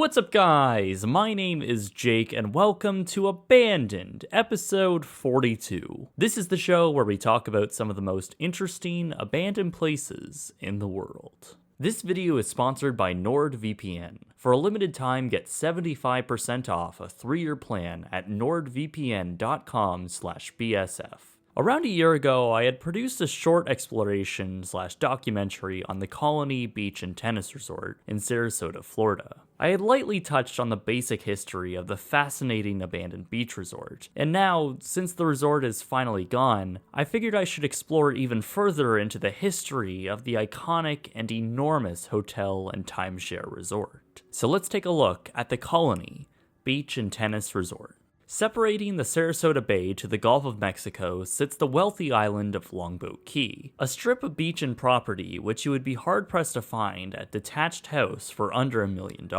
What's up, guys? My name is Jake, and welcome to Abandoned, episode 42. This is the show where we talk about some of the most interesting abandoned places in the world. This video is sponsored by NordVPN. For a limited time, get 75% off a 3-year plan at nordvpn.com/BSF. Around a year ago, I had produced a short exploration/documentary on the Colony Beach and Tennis Resort in Sarasota, Florida. I had lightly touched on the basic history of the fascinating abandoned beach resort, and now, since the resort is finally gone, I figured I should explore even further into the history of the iconic and enormous hotel and timeshare resort. So let's take a look at the Colony Beach and Tennis Resort. Separating the Sarasota Bay to the Gulf of Mexico sits the wealthy island of Longboat Key, a strip of beach and property which you would be hard-pressed to find at detached house for under $1 million.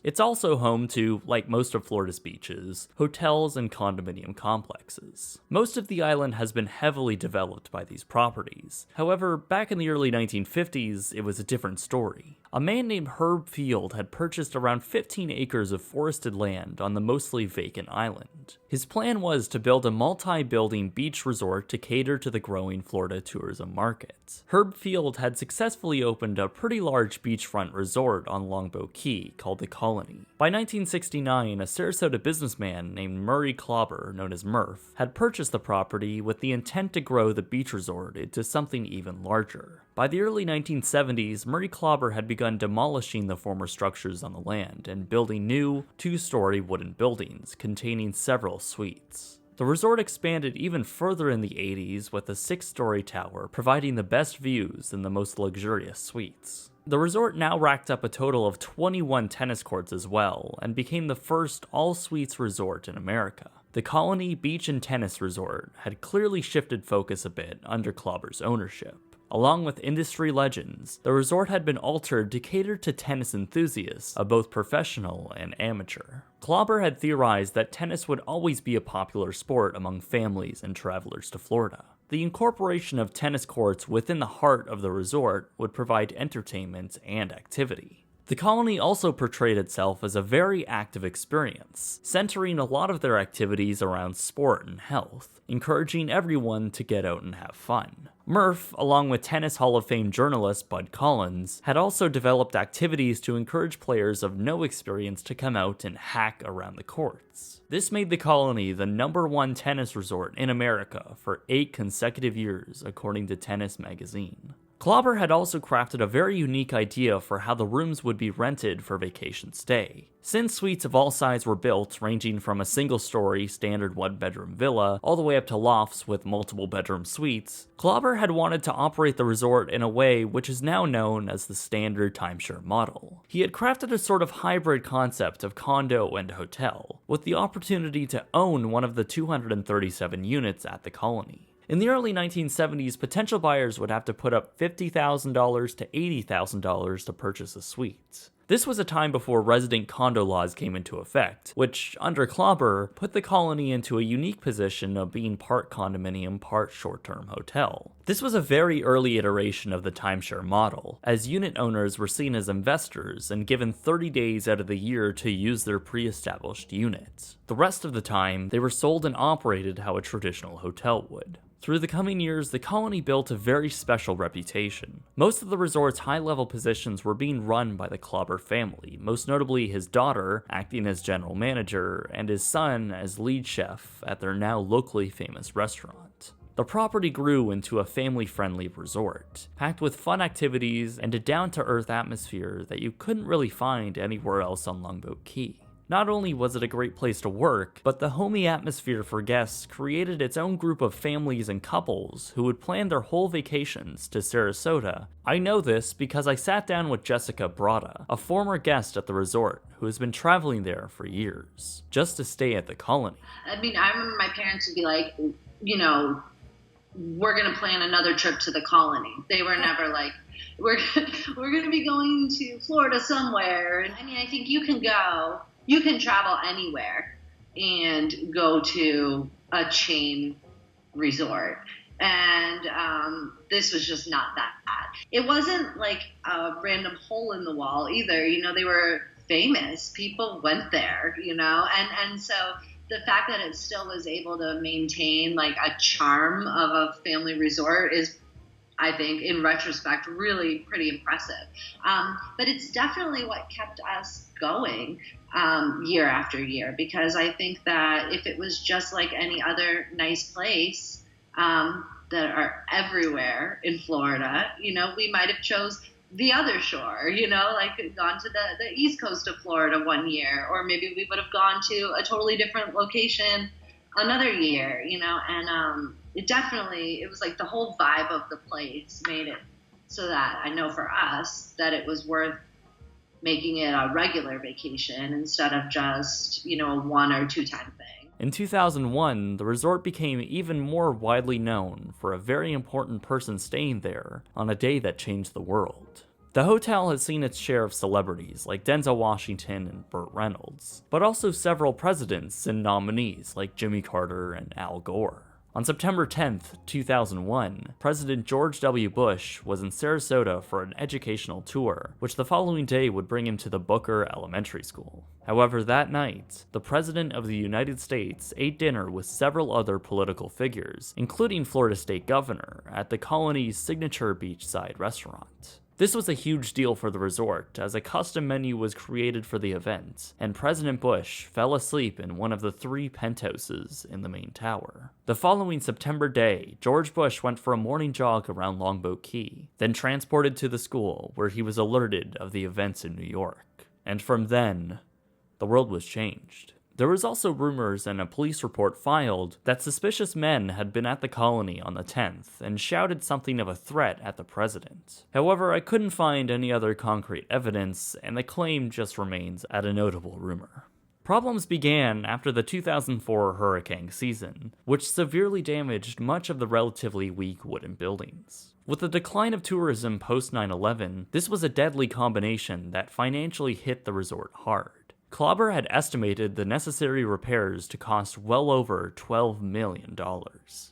It's also home to, like most of Florida's beaches, hotels and condominium complexes. Most of the island has been heavily developed by these properties. However, back in the early 1950s, it was a different story. A man named Herb Field had purchased around 15 acres of forested land on the mostly vacant island. His plan was to build a multi-building beach resort to cater to the growing Florida tourism market. Herb Field had successfully opened a pretty large beachfront resort on Longboat Key called the Colony. By 1969, a Sarasota businessman named Murray Clobber, known as Murph, had purchased the property with the intent to grow the beach resort into something even larger. By the early 1970s, Murray Clobber had begun demolishing the former structures on the land and building new, 2-story wooden buildings containing several suites. The resort expanded even further in the 80s with a 6-story tower providing the best views and the most luxurious suites. The resort now racked up a total of 21 tennis courts as well, and became the first all-suites resort in America. The Colony Beach and Tennis Resort had clearly shifted focus a bit under Clobber's ownership. Along with industry legends, the resort had been altered to cater to tennis enthusiasts of both professional and amateur. Clobber had theorized that tennis would always be a popular sport among families and travelers to Florida. The incorporation of tennis courts within the heart of the resort would provide entertainment and activity. The Colony also portrayed itself as a very active experience, centering a lot of their activities around sport and health, encouraging everyone to get out and have fun. Murph, along with Tennis Hall of Fame journalist Bud Collins, had also developed activities to encourage players of no experience to come out and hack around the courts. This made the Colony the #1 tennis resort in America for 8 consecutive years, according to Tennis Magazine. Clobber had also crafted a very unique idea for how the rooms would be rented for vacation stay. Since suites of all sizes were built, ranging from a single-story standard 1-bedroom villa all the way up to lofts with multiple bedroom suites, Clobber had wanted to operate the resort in a way which is now known as the standard timeshare model. He had crafted a sort of hybrid concept of condo and hotel, with the opportunity to own one of the 237 units at the Colony. In the early 1970s, potential buyers would have to put up $50,000 to $80,000 to purchase a suite. This was a time before resident condo laws came into effect, which, under Clobber, put the Colony into a unique position of being part condominium, part short-term hotel. This was a very early iteration of the timeshare model, as unit owners were seen as investors and given 30 days out of the year to use their pre-established units. The rest of the time, they were sold and operated how a traditional hotel would. Through the coming years, the Colony built a very special reputation. Most of the resort's high-level positions were being run by the Clobber family, most notably his daughter acting as general manager and his son as lead chef at their now locally famous restaurant. The property grew into a family-friendly resort, packed with fun activities and a down-to-earth atmosphere that you couldn't really find anywhere else on Longboat Key. Not only was it a great place to work, but the homey atmosphere for guests created its own group of families and couples who would plan their whole vacations to Sarasota. I know this because I sat down with Jessica Brada, a former guest at the resort who has been traveling there for years, just to stay at the Colony. I remember my parents would be like, we're going to plan another trip to the Colony. They were never like, we're going to be going to Florida somewhere. I think you can travel anywhere and go to a chain resort. And this was just not that bad. It wasn't like a random hole in the wall either. They were famous. People went there, and so the fact that it still was able to maintain like a charm of a family resort is, I think, in retrospect, really pretty impressive. But it's definitely what kept us going year after year, because I think that if it was just like any other nice place that are everywhere in Florida, we might have chose the other shore, like gone to the east coast of Florida one year, or maybe we would have gone to a totally different location another year, and it was like the whole vibe of the place made it so that I know for us that it was worth making it a regular vacation instead of just, a 1 or 2 time thing. In 2001, the resort became even more widely known for a very important person staying there on a day that changed the world. The hotel has seen its share of celebrities like Denzel Washington and Burt Reynolds, but also several presidents and nominees like Jimmy Carter and Al Gore. On September 10th, 2001, President George W. Bush was in Sarasota for an educational tour, which the following day would bring him to the Booker Elementary School. However, that night, the President of the United States ate dinner with several other political figures, including Florida State Governor, at the colony's signature beachside restaurant. This was a huge deal for the resort, as a custom menu was created for the event, and President Bush fell asleep in one of the 3 penthouses in the main tower. The following September day, George Bush went for a morning jog around Longboat Key, then transported to the school where he was alerted of the events in New York. And from then, the world was changed. There was also rumors and a police report filed that suspicious men had been at the colony on the 10th and shouted something of a threat at the president. However, I couldn't find any other concrete evidence, and the claim just remains at a notable rumor. Problems began after the 2004 hurricane season, which severely damaged much of the relatively weak wooden buildings. With the decline of tourism post 9/11, this was a deadly combination that financially hit the resort hard. Clobber had estimated the necessary repairs to cost well over $12 million.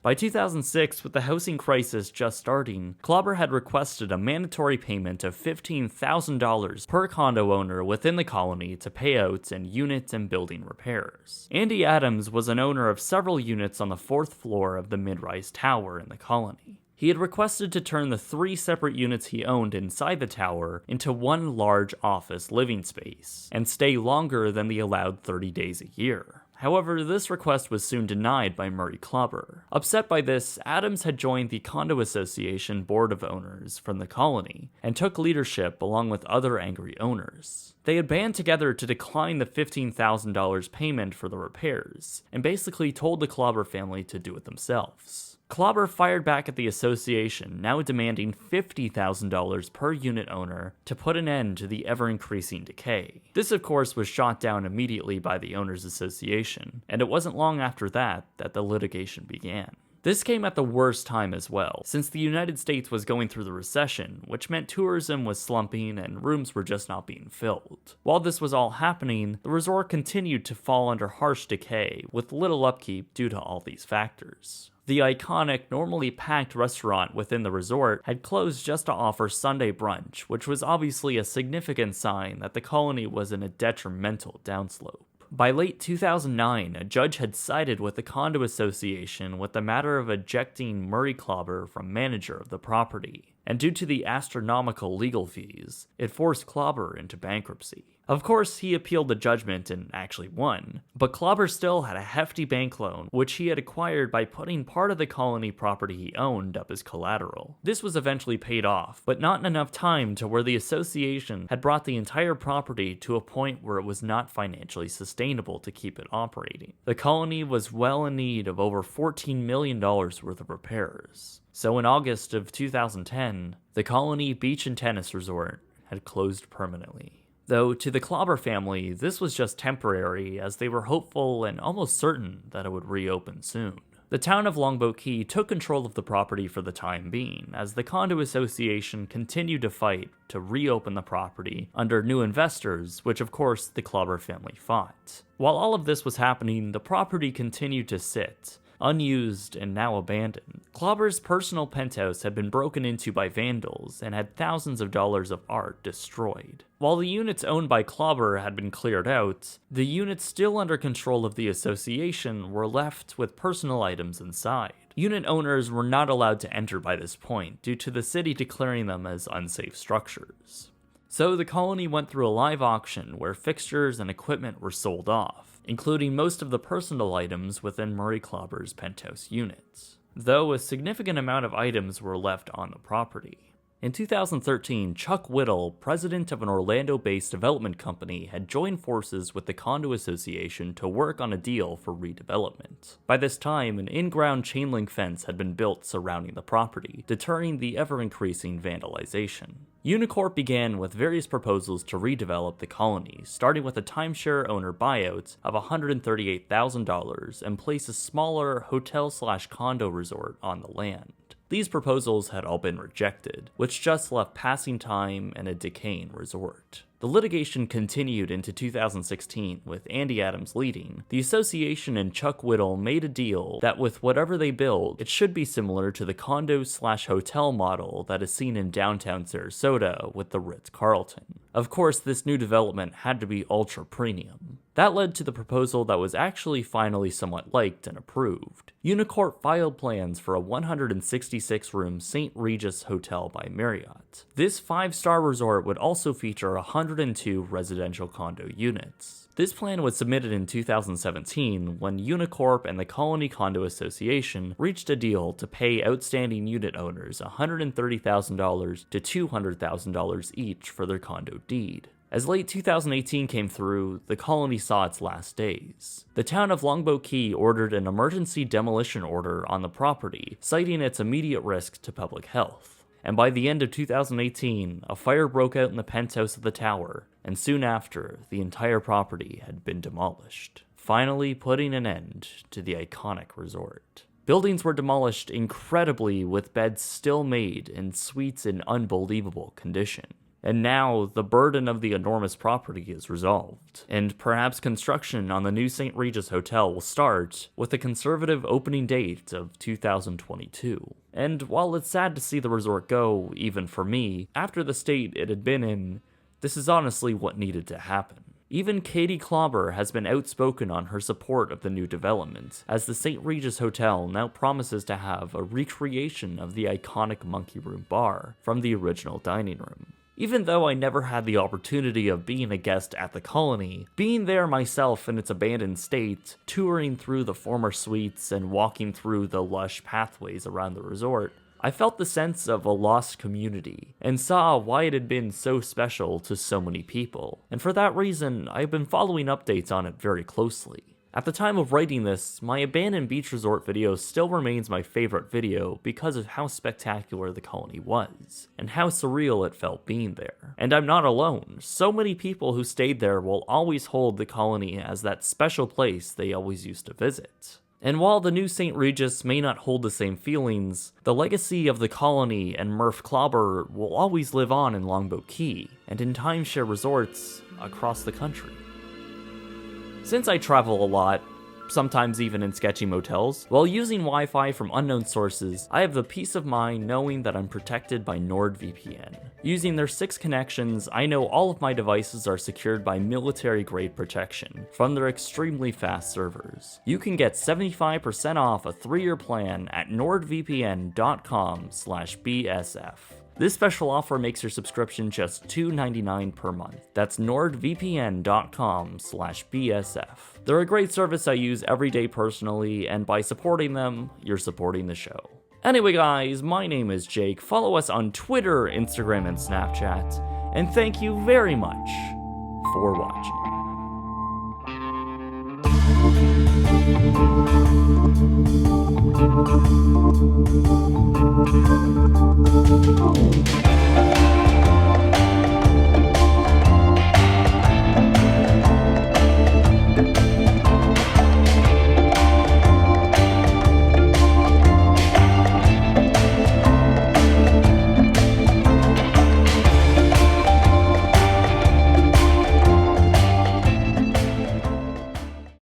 By 2006, with the housing crisis just starting, Clobber had requested a mandatory payment of $15,000 per condo owner within the colony to pay out in unit and building repairs. Andy Adams was an owner of several units on the 4th floor of the mid-rise tower in the colony. He had requested to turn the 3 separate units he owned inside the tower into one large office living space, and stay longer than the allowed 30 days a year. However, this request was soon denied by Murray Clobber. Upset by this, Adams had joined the Condo Association Board of Owners from the colony, and took leadership along with other angry owners. They had band together to decline the $15,000 payment for the repairs, and basically told the Clobber family to do it themselves. Clobber fired back at the association, now demanding $50,000 per unit owner to put an end to the ever-increasing decay. This, of course, was shot down immediately by the Owners Association, and it wasn't long after that the litigation began. This came at the worst time as well, since the United States was going through the recession, which meant tourism was slumping and rooms were just not being filled. While this was all happening, the resort continued to fall under harsh decay, with little upkeep due to all these factors. The iconic, normally packed restaurant within the resort had closed just to offer Sunday brunch, which was obviously a significant sign that the colony was in a detrimental downslope. By late 2009, a judge had sided with the Condo Association with the matter of ejecting Murray Clobber from manager of the property, and due to the astronomical legal fees, it forced Clobber into bankruptcy. Of course, he appealed the judgment and actually won, but Clobber still had a hefty bank loan, which he had acquired by putting part of the colony property he owned up as collateral. This was eventually paid off, but not in enough time to where the association had brought the entire property to a point where it was not financially sustainable to keep it operating. The colony was well in need of over $14 million worth of repairs. So in August of 2010, the Colony Beach and Tennis Resort had closed permanently. Though to the Clobber family, this was just temporary, as they were hopeful and almost certain that it would reopen soon. The town of Longboat Key took control of the property for the time being, as the Condo Association continued to fight to reopen the property under new investors, which of course the Clobber family fought. While all of this was happening, the property continued to sit, unused and now abandoned. Klauber's personal penthouse had been broken into by vandals and had thousands of dollars of art destroyed. While the units owned by Klauber had been cleared out, the units still under control of the association were left with personal items inside. Unit owners were not allowed to enter by this point due to the city declaring them as unsafe structures. So the colony went through a live auction where fixtures and equipment were sold off, including most of the personal items within Murray Klauber's penthouse units, though a significant amount of items were left on the property. In 2013, Chuck Whittle, president of an Orlando-based development company, had joined forces with the Condo Association to work on a deal for redevelopment. By this time, an in-ground chain-link fence had been built surrounding the property, deterring the ever-increasing vandalization. Unicorp began with various proposals to redevelop the colony, starting with a timeshare owner buyout of $138,000 and place a smaller hotel/condo resort on the land. These proposals had all been rejected, which just left passing time and a decaying resort. The litigation continued into 2016, with Andy Adams leading. The association and Chuck Whittle made a deal that with whatever they build, it should be similar to the condo/hotel model that is seen in downtown Sarasota with the Ritz-Carlton. Of course, this new development had to be ultra premium. That led to the proposal that was actually finally somewhat liked and approved. Unicorp filed plans for a 166-room St. Regis Hotel by Marriott. This 5-star resort would also feature 102 residential condo units. This plan was submitted in 2017 when Unicorp and the Colony Condo Association reached a deal to pay outstanding unit owners $130,000 to $200,000 each for their condo deed. As late 2018 came through, the colony saw its last days. The town of Longboat Key ordered an emergency demolition order on the property, citing its immediate risk to public health. And by the end of 2018, a fire broke out in the penthouse of the tower, and soon after, the entire property had been demolished, finally putting an end to the iconic resort. Buildings were demolished incredibly, with beds still made and suites in unbelievable condition. And now, the burden of the enormous property is resolved, and perhaps construction on the new St. Regis Hotel will start with a conservative opening date of 2022. And while it's sad to see the resort go, even for me, after the state it had been in, this is honestly what needed to happen. Even Katie Klauber has been outspoken on her support of the new development, as the St. Regis Hotel now promises to have a recreation of the iconic Monkey Room bar from the original dining room. Even though I never had the opportunity of being a guest at the colony, being there myself in its abandoned state, touring through the former suites and walking through the lush pathways around the resort, I felt the sense of a lost community, and saw why it had been so special to so many people, and for that reason, I've been following updates on it very closely. At the time of writing this, my abandoned beach resort video still remains my favorite video because of how spectacular the colony was, and how surreal it felt being there. And I'm not alone. So many people who stayed there will always hold the colony as that special place they always used to visit. And while the new St. Regis may not hold the same feelings, the legacy of the colony and Murph Klauber will always live on in Longboat Key, and in timeshare resorts across the country. Since I travel a lot, sometimes even in sketchy motels, while using Wi-Fi from unknown sources, I have the peace of mind knowing that I'm protected by NordVPN. Using their 6 connections, I know all of my devices are secured by military-grade protection from their extremely fast servers. You can get 75% off a 3-year plan at nordvpn.com/BSF. This special offer makes your subscription just $2.99 per month. That's nordvpn.com/BSF. They're a great service I use every day personally, and by supporting them, you're supporting the show. Anyway guys, my name is Jake. Follow us on Twitter, Instagram, and Snapchat. And thank you very much for watching.